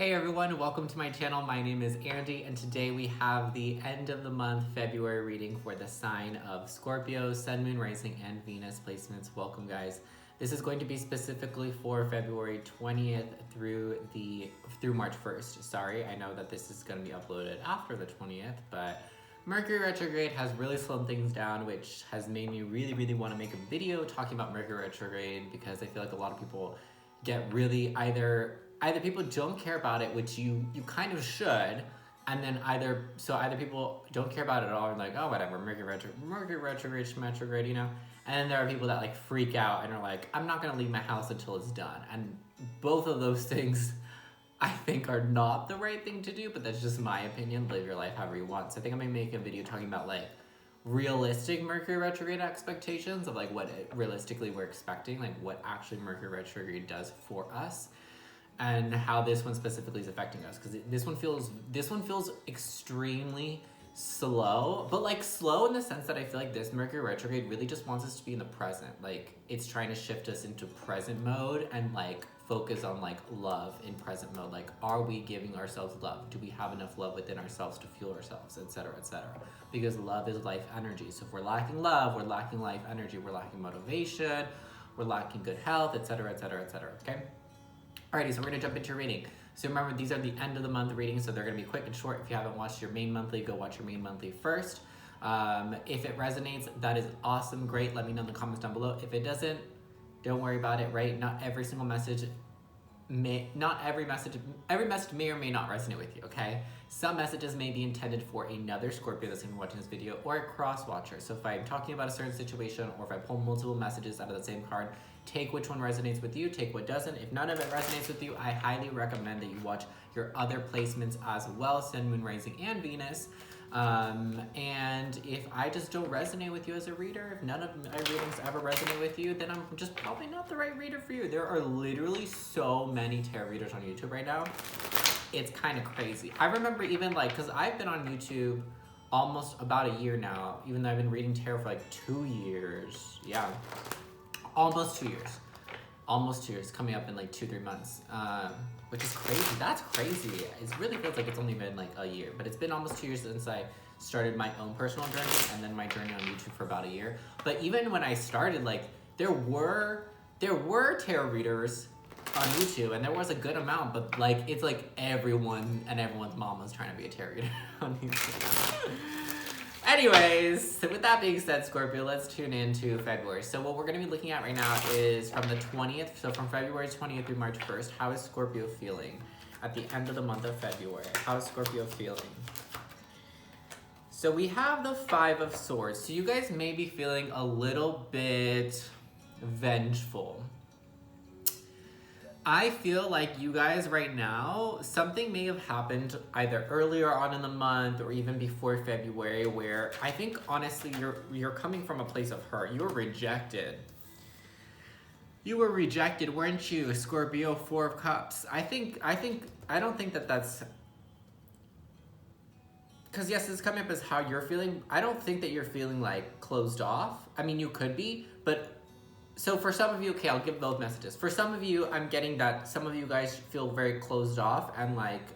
Hey everyone, welcome to my channel. My name is Andy and today we have the end of the month February reading for the sign of Scorpio, Sun, Moon, Rising, and Venus placements. Welcome guys. This is going to be specifically for February 20th through March 1st. Sorry, I know that this is going to be uploaded after the 20th, but Mercury retrograde has really slowed things down, which has made me really want to make a video talking about Mercury retrograde because I feel like a lot of people get really either people don't care about it, which you kind of should, and then either people don't care about it at all and like, oh whatever, Mercury retrograde, you know, and then there are people that like freak out and are like, I'm not gonna leave my house until it's done. And both of those things I think are not the right thing to do, but that's just my opinion. Live your life however you want. So I think I'm gonna make a video talking about like realistic Mercury retrograde expectations of like what realistically we're expecting, like what actually Mercury retrograde does for us, and how this one specifically is affecting us, because this one feels extremely slow, but like slow in the sense that I feel like this Mercury retrograde really just wants us to be in the present. Like it's trying to shift us into present mode and like focus on like love in present mode. Like, are we giving ourselves love? Do we have enough love within ourselves to fuel ourselves, etc., etc.? Because love is life energy. So if we're lacking love, we're lacking life energy, we're lacking motivation, we're lacking good health, etc., etc., etc. Okay. Alrighty, so we're gonna jump into your reading. So remember, these are the end of the month readings, so they're gonna be quick and short. If you haven't watched your main monthly, go watch your main monthly first. If it resonates, that is awesome, great. Let me know in the comments down below. If it doesn't, don't worry about it, right? Not every single message every message may or may not resonate with you, okay? Some messages may be intended for another Scorpio that's gonna be watching this video, or a cross watcher. So if I'm talking about a certain situation, or if I pull multiple messages out of the same card, take which one resonates with you, take what doesn't. If none of it resonates with you, I highly recommend that you watch your other placements as well, Sun, Moon, Rising, and Venus. And if I just don't resonate with you as a reader, if none of my readings ever resonate with you, then I'm just probably not the right reader for you. There are literally so many tarot readers on YouTube right now. It's kind of crazy. I remember even like, because I've been on YouTube almost about a year now, even though I've been reading tarot for like 2 years. Yeah, almost 2 years. Almost 2 years, coming up in like 2-3 months, which is crazy. That's crazy. It really feels like it's only been like a year, but it's been almost 2 years since I started my own personal journey, and then my journey on YouTube for about a year. But even when I started, like there were tarot readers on YouTube, and there was a good amount, but like it's like everyone and everyone's mom was trying to be a tarot reader on YouTube. Anyways, so with that being said, Scorpio, let's tune into February. So what we're going to be looking at right now is from the 20th, so from February 20th through March 1st, how is Scorpio feeling at the end of the month of February? How is Scorpio feeling? So we have the 5 of Swords. So you guys may be feeling a little bit vengeful. I feel like you guys right now, something may have happened either earlier on in the month or even before February, where I think honestly you're coming from a place of hurt. You were rejected. You were rejected, weren't you, Scorpio? 4 of Cups. I don't think that that's, because yes, it's coming up as how you're feeling. I don't think that you're feeling like closed off. I mean, you could be, but so for some of you, okay, I'll give both messages. For some of you, I'm getting that some of you guys feel very closed off and like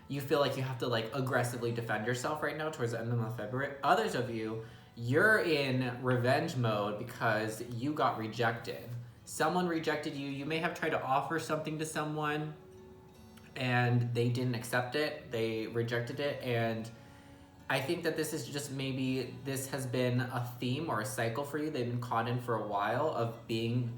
you feel like you have to like aggressively defend yourself right now towards the end of the month of February. Others of you, you're in revenge mode because you got rejected. Someone rejected you. You may have tried to offer something to someone and they didn't accept it. They rejected it, and I think that this is just maybe this has been a theme or a cycle for you. They've been caught in for a while of being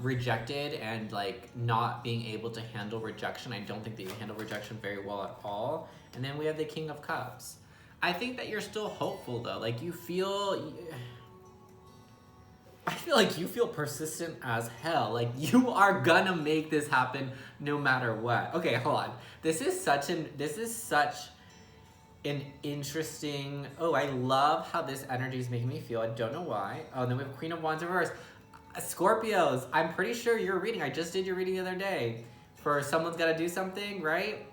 rejected and like not being able to handle rejection. I don't think that you handle rejection very well at all. And then we have the King of Cups. I think that you're still hopeful though. Like I feel like you feel persistent as hell. Like you are gonna make this happen no matter what. Okay, hold on. This is such an interesting, oh, I love how this energy is making me feel. I don't know why. Oh, and then we have Queen of Wands in reverse. Scorpios, I'm pretty sure your reading, I just did your reading the other day for Someone's Gotta Do Something, right?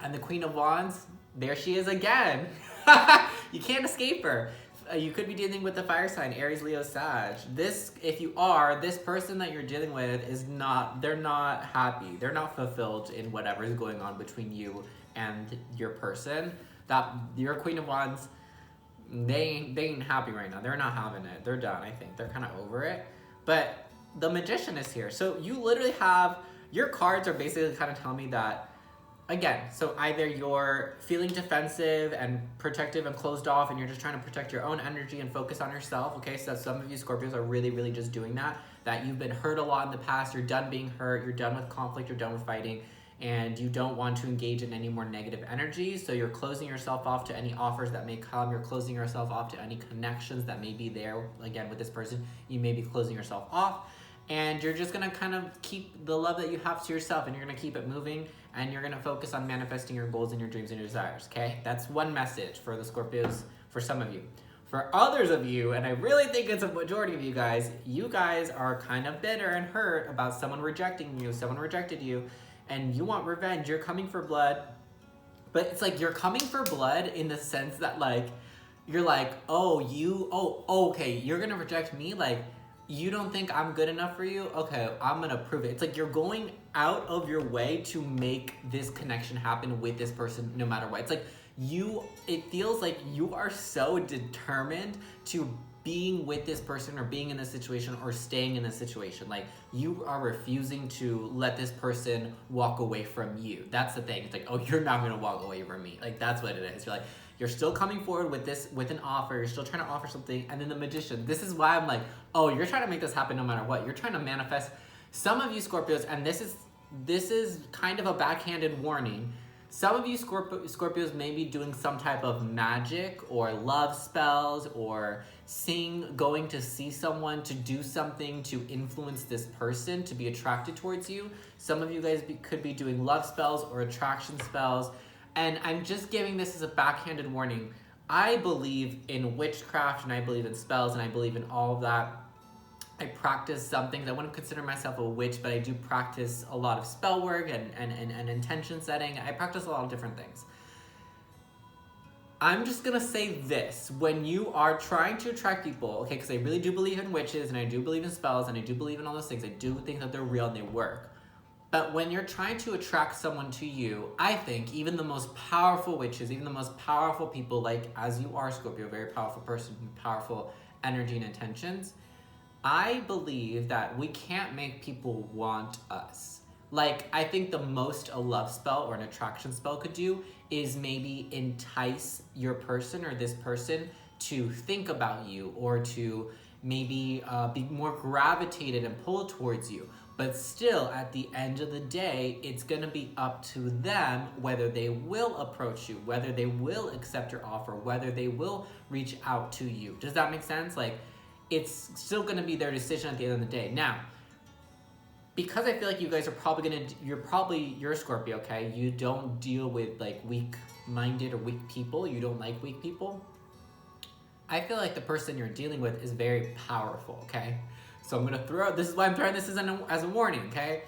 And the Queen of Wands, there she is again. You can't escape her. you could be dealing with the fire sign, Aries, Leo, Sag. This person that you're dealing with they're not happy. They're not fulfilled in whatever is going on between you and your person. That your Queen of Wands, they ain't happy right now. They're not having it. They're done, I think. They're kind of over it. But the Magician is here. So you literally have, your cards are basically kind of telling me that, again, so either you're feeling defensive and protective and closed off and you're just trying to protect your own energy and focus on yourself, okay? So some of you Scorpios are really, really just doing that you've been hurt a lot in the past, you're done being hurt, you're done with conflict, you're done with fighting, and you don't want to engage in any more negative energy, so you're closing yourself off to any offers that may come, you're closing yourself off to any connections that may be there. Again, with this person, you may be closing yourself off, and you're just gonna kind of keep the love that you have to yourself, and you're gonna keep it moving, and you're gonna focus on manifesting your goals and your dreams and your desires, okay? That's one message for the Scorpios, for some of you. For others of you, and I really think it's a majority of you guys are kind of bitter and hurt about someone rejecting you, someone rejected you, and you want revenge, you're coming for blood, but it's like you're coming for blood in the sense that like, you're like, okay, you're gonna reject me, like, you don't think I'm good enough for you? Okay, I'm gonna prove it. It's like you're going out of your way to make this connection happen with this person no matter what. It's like it feels like you are so determined to being with this person or being in this situation or staying in this situation. Like you are refusing to let this person walk away from you. That's the thing. It's like, oh, you're not gonna walk away from me. Like that's what it is. You're like, you're still coming forward with an offer, you're still trying to offer something, and then the Magician. This is why I'm like, oh, you're trying to make this happen no matter what. You're trying to manifest. Some of you Scorpios, and this is kind of a backhanded warning. Some of you Scorpios may be doing some type of magic or love spells or going to see someone to do something to influence this person to be attracted towards you. Some of you guys could be doing love spells or attraction spells. And I'm just giving this as a backhanded warning. I believe in witchcraft and I believe in spells and I believe in all of that. I practice some things. I wouldn't consider myself a witch, but I do practice a lot of spell work and intention setting. I practice a lot of different things. I'm just gonna say this. When you are trying to attract people, okay, because I really do believe in witches and I do believe in spells and I do believe in all those things. I do think that they're real and they work. But when you're trying to attract someone to you, I think even the most powerful witches, even the most powerful people, like as you are, Scorpio, a very powerful person, powerful energy and intentions, I believe that we can't make people want us. Like, I think the most a love spell or an attraction spell could do is maybe entice your person or this person to think about you or to maybe be more gravitated and pulled towards you. But still, at the end of the day, it's gonna be up to them whether they will approach you, whether they will accept your offer, whether they will reach out to you. Does that make sense? Like, it's still gonna be their decision at the end of the day. Now, because I feel like you guys are you're a Scorpio, okay? You don't deal with like weak-minded or weak people. You don't like weak people. I feel like the person you're dealing with is very powerful, okay? So I'm gonna this is why I'm throwing this as a warning, okay?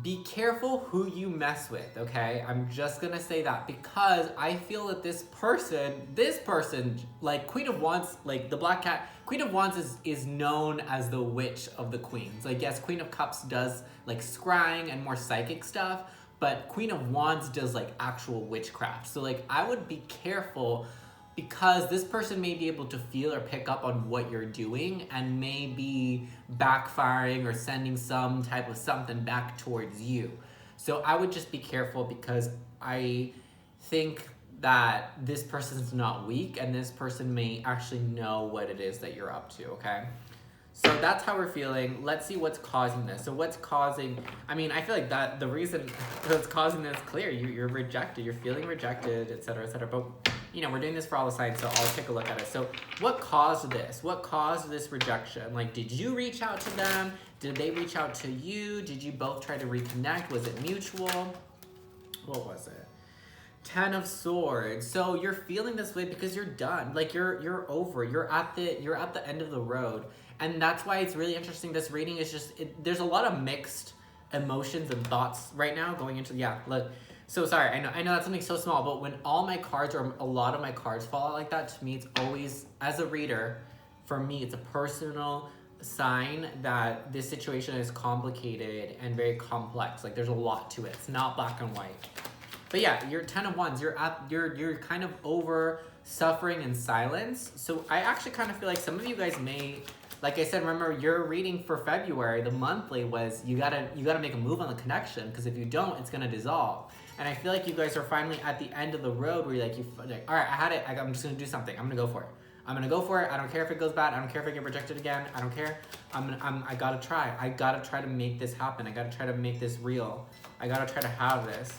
Be careful who you mess with, okay? I'm just gonna say that because I feel that this person, like Queen of Wands, like the Black Cat, Queen of Wands is known as the witch of the queens. Like yes, Queen of Cups does like scrying and more psychic stuff, but Queen of Wands does like actual witchcraft. So like I would be careful because this person may be able to feel or pick up on what you're doing and may be backfiring or sending some type of something back towards you. So I would just be careful because I think that this person's not weak and this person may actually know what it is that you're up to, okay? So that's how we're feeling. Let's see what's causing this. So what's causing, I mean, I feel like that the reason that's causing this is clear. You're rejected, you're feeling rejected, etc., but you know, we're doing this for all the signs, so I'll take a look at it. So what caused this? What caused this rejection? Like, did you reach out to them? Did they reach out to you? Did you both try to reconnect? Was it mutual? What was it? Ten of Swords. So you're feeling this way because you're done. Like you're over. You're at the end of the road. And that's why it's really interesting. This reading is just, there's a lot of mixed emotions and thoughts right now going into, yeah, look. So sorry, I know that's something so small, but when all my cards or a lot of my cards fall out like that, to me it's always, as a reader, for me it's a personal sign that this situation is complicated and very complex. Like there's a lot to it. It's not black and white. But yeah, you're 10 of Wands. You're kind of over suffering in silence. So I actually kind of feel like some of you guys may, like I said, remember your reading for February, the monthly was you gotta make a move on the connection, because if you don't, it's gonna dissolve. And I feel like you guys are finally at the end of the road where you're like, all right, I had it. I'm just gonna do something. I'm gonna go for it. I'm gonna go for it. I don't care if it goes bad. I don't care if I get rejected again. I don't care. I gotta try. I gotta try to make this happen. I gotta try to make this real. I gotta try to have this.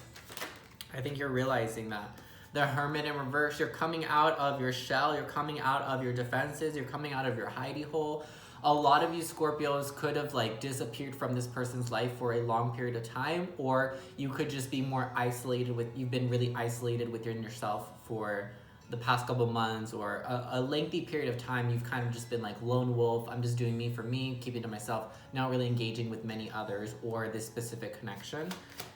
I think you're realizing that. The Hermit in reverse, you're coming out of your shell, you're coming out of your defenses, you're coming out of your hidey hole. A lot of you Scorpios could have like disappeared from this person's life for a long period of time, or you could just be more isolated you've been really isolated within yourself for the past couple months, or a lengthy period of time. You've kind of just been like lone wolf. I'm just doing me for me, keeping to myself, not really engaging with many others or this specific connection.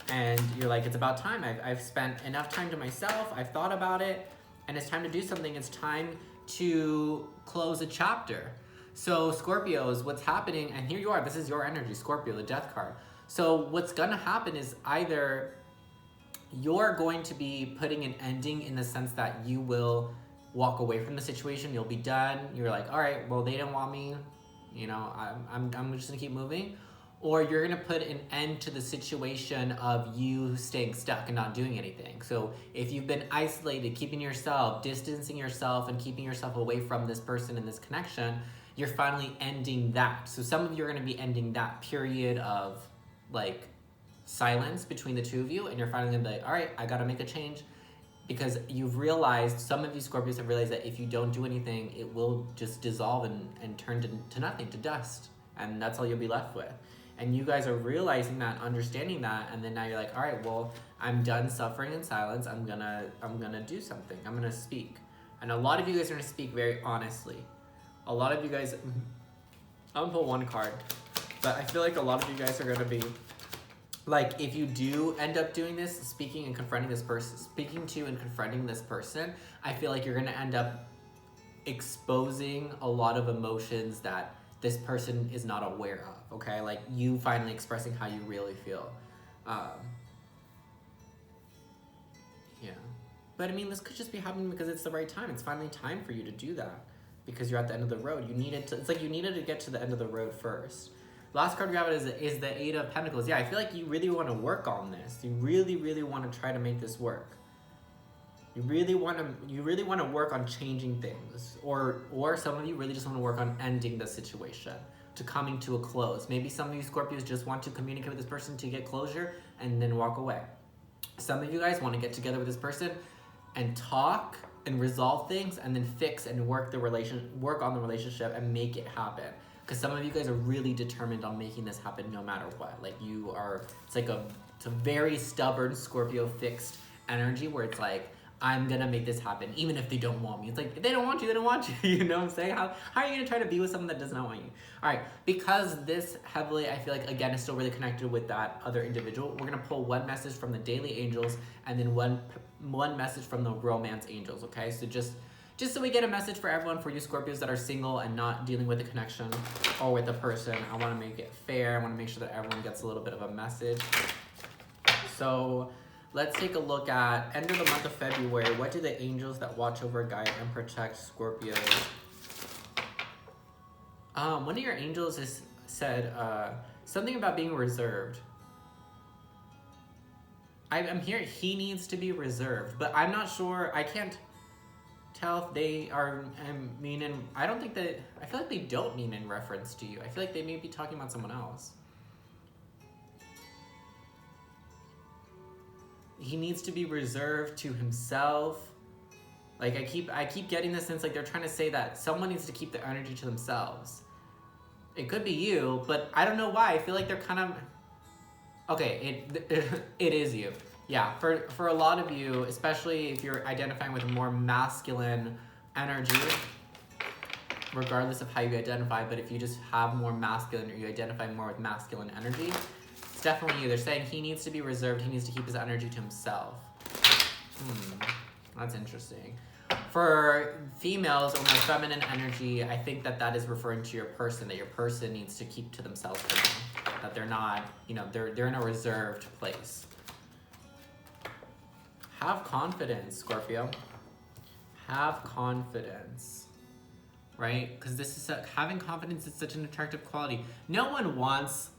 And you're like, it's about time. I've spent enough time to myself. I've thought about it, and it's time to do something. It's time to close a chapter. So Scorpios, what's happening, and here you are, this is your energy, Scorpio, the death card. So what's gonna happen is either you're going to be putting an ending in the sense that you will walk away from the situation, you'll be done, you're like, all right, well, they didn't want me, you know, I'm just gonna keep moving. Or you're gonna put an end to the situation of you staying stuck and not doing anything. So if you've been isolated, keeping yourself, distancing yourself, and keeping yourself away from this person and this connection, you're finally ending that. So some of you are gonna be ending that period of like silence between the two of you, and you're finally gonna be like, all right, I gotta make a change, because you've realized, some of you Scorpios have realized that if you don't do anything, it will just dissolve and turn to nothing, to dust. And that's all you'll be left with. And you guys are realizing that, understanding that, and then now you're like, all right, well, I'm done suffering in silence. I'm gonna do something. I'm gonna speak. And a lot of you guys are gonna speak very honestly. A lot of you guys, I'm gonna pull one card, but I feel like a lot of you guys are gonna be like, if you do end up doing this, speaking and confronting this person, I feel like you're gonna end up exposing a lot of emotions that this person is not aware of, okay? Like you finally expressing how you really feel. Yeah. But I mean, this could just be happening because it's the right time. It's finally time for you to do that, because you're at the end of the road. It's like you needed to get to the end of the road first. Last card we have is the Eight of Pentacles. Yeah, I feel like you really want to work on this. You really, really want to try to make this work. You really want to work on changing things, or some of you really just want to work on ending the situation, to coming to a close. Maybe some of you Scorpios just want to communicate with this person to get closure and then walk away. Some of you guys want to get together with this person and talk and resolve things, and then fix and work on the relationship and make it happen. Because some of you guys are really determined on making this happen no matter what. Like it's a very stubborn Scorpio fixed energy where it's like, I'm gonna make this happen, even if they don't want me. It's like, if they don't want you, they don't want you. You know what I'm saying? How are you gonna try to be with someone that does not want you? All right, because this heavily, I feel like, again, is still really connected with that other individual, we're gonna pull one message from the daily angels and then one message from the romance angels, okay? So just so we get a message for everyone, for you Scorpios that are single and not dealing with a connection or with a person, I wanna make it fair. I wanna make sure that everyone gets a little bit of a message. So let's take a look at end of the month of February. What do the angels that watch over, guide, and protect Scorpios? One of your angels said something about being reserved. I'm hearing he needs to be reserved, but I'm not sure. I can't tell if they are meaning. I feel like they don't mean in reference to you. I feel like they may be talking about someone else. He needs to be reserved to himself. Like I keep getting this sense like they're trying to say that someone needs to keep their energy to themselves. It could be you, but I don't know why. I feel like they're kind of, okay, it is you. Yeah, for a lot of you, especially if you're identifying with a more masculine energy, regardless of how you identify, but if you just have more masculine, or you identify more with masculine energy, definitely you. They're saying he needs to be reserved. He needs to keep his energy to himself. That's interesting. For females or more feminine energy, I think that is referring to your person, that your person needs to keep to themselves for now. That they're not, they're in a reserved place. Have confidence, Scorpio. Have confidence, right? Because this is having confidence is such an attractive quality. No one wants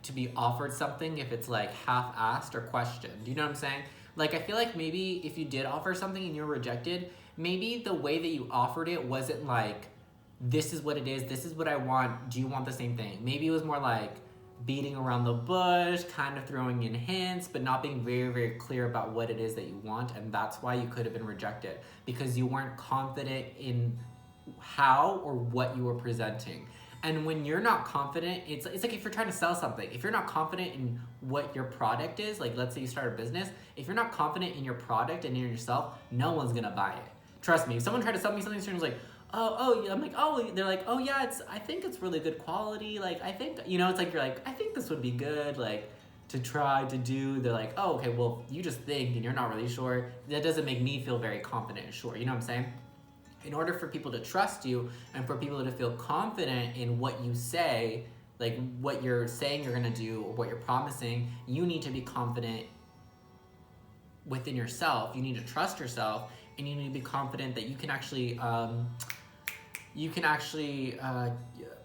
to be offered something if it's half-assed or questioned. Do you know what I'm saying? I feel like maybe if you did offer something and you were rejected, maybe the way that you offered it wasn't this is what it is, this is what I want, do you want the same thing? Maybe it was more beating around the bush, kind of throwing in hints, but not being very, very clear about what it is that you want, and that's why you could have been rejected, because you weren't confident in how or what you were presenting. And when you're not confident, it's like if you're trying to sell something, if you're not confident in what your product is, let's say you start a business, if you're not confident in your product and in yourself, no one's gonna buy it. Trust me, if someone tried to sell me something, someone's I'm they're yeah, I think it's really good quality, I think, it's you're I think this would be good, to try to do. They're okay, well, you just think and you're not really sure. That doesn't make me feel very confident and sure, you know what I'm saying? In order for people to trust you and for people to feel confident in what you say, what you're saying you're gonna do or what you're promising, you need to be confident within yourself. You need to trust yourself, and you need to be confident that you can actually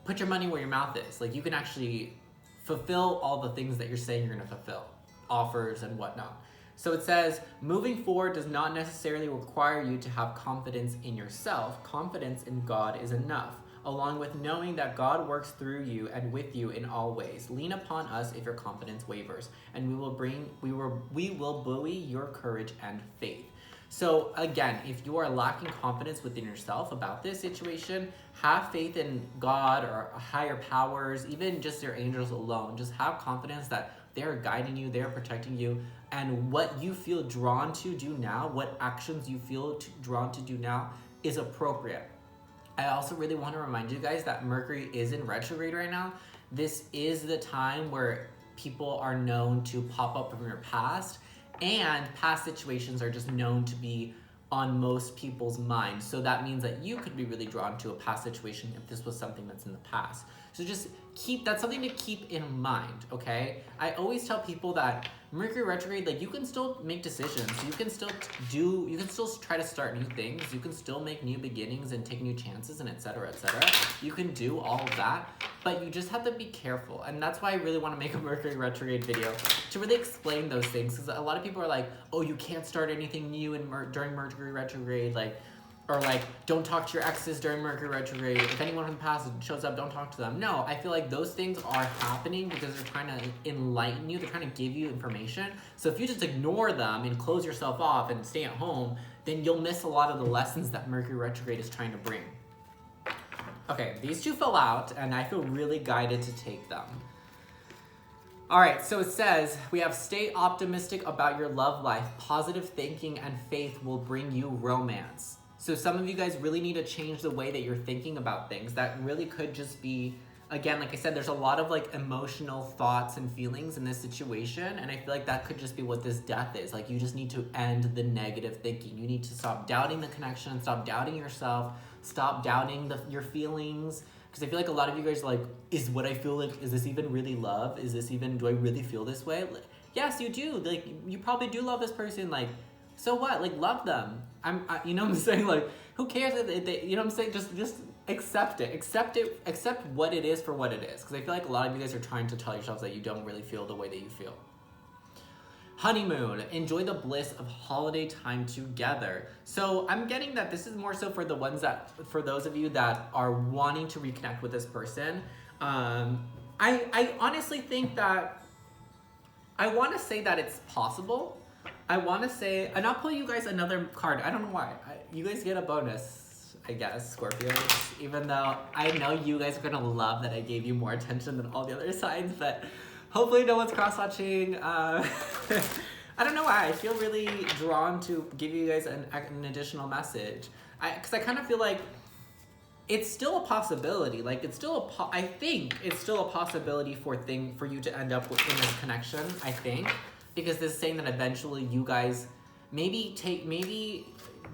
put your money where your mouth is. You can actually fulfill all the things that you're saying you're gonna fulfill, offers and whatnot. So it says, moving forward does not necessarily require you to have confidence in yourself. Confidence in God is enough, along with knowing that God works through you and with you in all ways. Lean upon us if your confidence wavers, and we will buoy your courage and faith. So again, if you are lacking confidence within yourself about this situation, have faith in God or higher powers, even just your angels alone. Just have confidence that they're guiding you, they're protecting you, and what you feel drawn to do now, what actions you feel drawn to do now is appropriate. I also really want to remind you guys that Mercury is in retrograde right now. This is the time where people are known to pop up from your past, and past situations are just known to be on most people's minds. So that means that you could be really drawn to a past situation if this was something that's in the past. So just that's something to keep in mind, okay? I always tell people that Mercury retrograde, you can still make decisions. You can still try to start new things. You can still make new beginnings and take new chances and et cetera, et cetera. You can do all of that, but you just have to be careful. And that's why I really want to make a Mercury retrograde video to really explain those things. Because a lot of people are oh, you can't start anything new during Mercury retrograde, or don't talk to your exes during Mercury retrograde. If anyone from the past shows up, don't talk to them. No, I feel like those things are happening because they're trying to enlighten you. They're trying to give you information. So if you just ignore them and close yourself off and stay at home, then you'll miss a lot of the lessons that Mercury retrograde is trying to bring. Okay, these two fell out, and I feel really guided to take them. All right, so it says, we have stay optimistic about your love life. Positive thinking and faith will bring you romance. So some of you guys really need to change the way that you're thinking about things. That really could just be, again, like I said, there's a lot of emotional thoughts and feelings in this situation. And I feel like that could just be what this death is. You just need to end the negative thinking. You need to stop doubting the connection, stop doubting yourself, stop doubting your feelings. Because I feel like a lot of you guys are is what I feel is this even really love? Do I really feel this way? Yes, you do. You probably do love this person. So what? Love them. You know what I'm saying? Who cares if they, you know what I'm saying? Just accept it. Accept what it is for what it is. Because I feel like a lot of you guys are trying to tell yourselves that you don't really feel the way that you feel. Honeymoon. Enjoy the bliss of holiday time together. So I'm getting that this is more so for for those of you that are wanting to reconnect with this person. I honestly think that I want to say that it's possible. I want to say, and I'll pull you guys another card. I don't know why. You guys get a bonus, I guess, Scorpios. Even though I know you guys are going to love that I gave you more attention than all the other signs, but hopefully no one's cross-watching. I don't know why. I feel really drawn to give you guys an additional message. Because I kind of feel like it's still a possibility. Like, it's still I think it's still a possibility for you to end up in this connection, I think. Because this is saying that eventually you guys maybe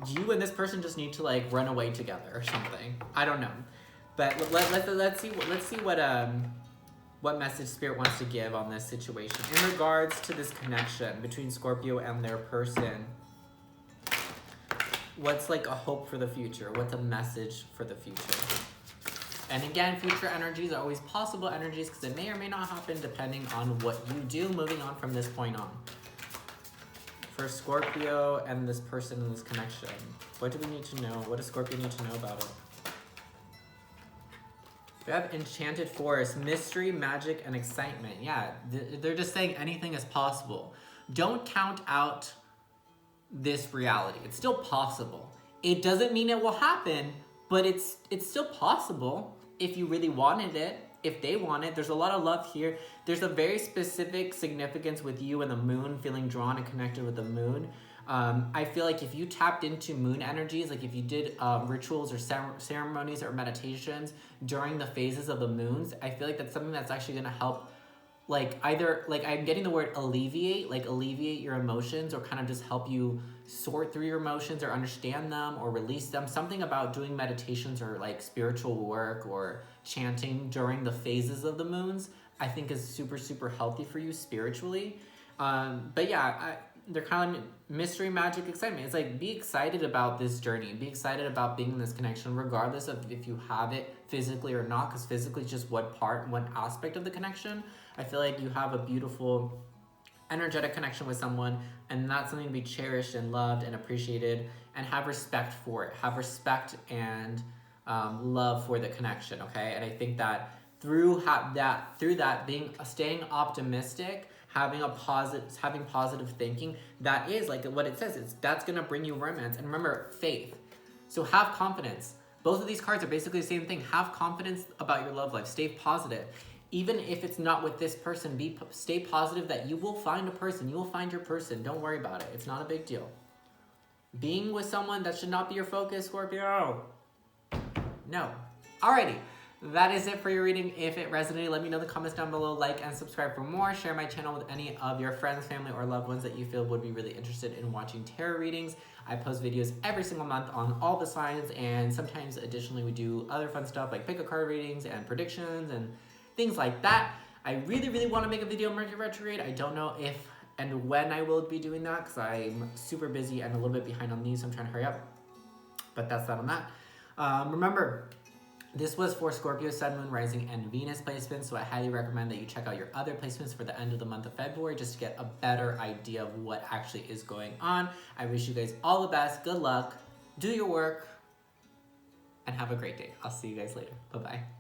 you and this person just need to like run away together or something. I don't know. But let's see what message Spirit wants to give on this situation in regards to this connection between Scorpio and their person. What's like a hope for the future? What's a message for the future? And again, future energies are always possible energies because it may or may not happen depending on what you do moving on from this point on. For Scorpio and this person in this connection, what do we need to know? What does Scorpio need to know about it? We have Enchanted Forest, mystery, magic, and excitement. Yeah, they're just saying anything is possible. Don't count out this reality. It's still possible. It doesn't mean it will happen, but it's still possible if you really wanted it, if they want it. There's a lot of love here. There's a very specific significance with you and the moon, feeling drawn and connected with the moon. I feel like if you tapped into moon energies, like if you did rituals or ceremonies or meditations during the phases of the moons, I feel like that's something that's actually going to help, like either, like I'm getting the word alleviate, like alleviate your emotions, or kind of just help you sort through your emotions or understand them or release them. Something about doing meditations or like spiritual work or chanting during the phases of the moons, I think is super, super healthy for you spiritually. But yeah, they're kind of mystery, magic, excitement. It's like, be excited about this journey. Be excited about being in this connection, regardless of if you have it physically or not, because physically is just one aspect of the connection. I feel like you have a beautiful energetic connection with someone, and that's something to be cherished and loved and appreciated, and have respect for it. Have respect and love for the connection, okay? And I think that through that, staying optimistic, having positive thinking, that is like what it says. That's gonna bring you romance. And remember, faith. So have confidence. Both of these cards are basically the same thing. Have confidence about your love life. Stay positive. Even if it's not with this person, stay positive that you will find a person. You will find your person. Don't worry about it. It's not a big deal. Being with someone, that should not be your focus, Scorpio. No. Alrighty. That is it for your reading. If it resonated, let me know in the comments down below. Like and subscribe for more. Share my channel with any of your friends, family, or loved ones that you feel would be really interested in watching tarot readings. I post videos every single month on all the signs, and sometimes additionally we do other fun stuff like pick a card readings and predictions and things like that. I really, really want to make a video on Mercury retrograde. I don't know if and when I will be doing that because I'm super busy and a little bit behind on these, so I'm trying to hurry up. But that's that on that. Remember, this was for Scorpio, Sun, Moon, Rising, and Venus placements, so I highly recommend that you check out your other placements for the end of the month of February just to get a better idea of what actually is going on. I wish you guys all the best. Good luck. Do your work. And have a great day. I'll see you guys later. Bye-bye.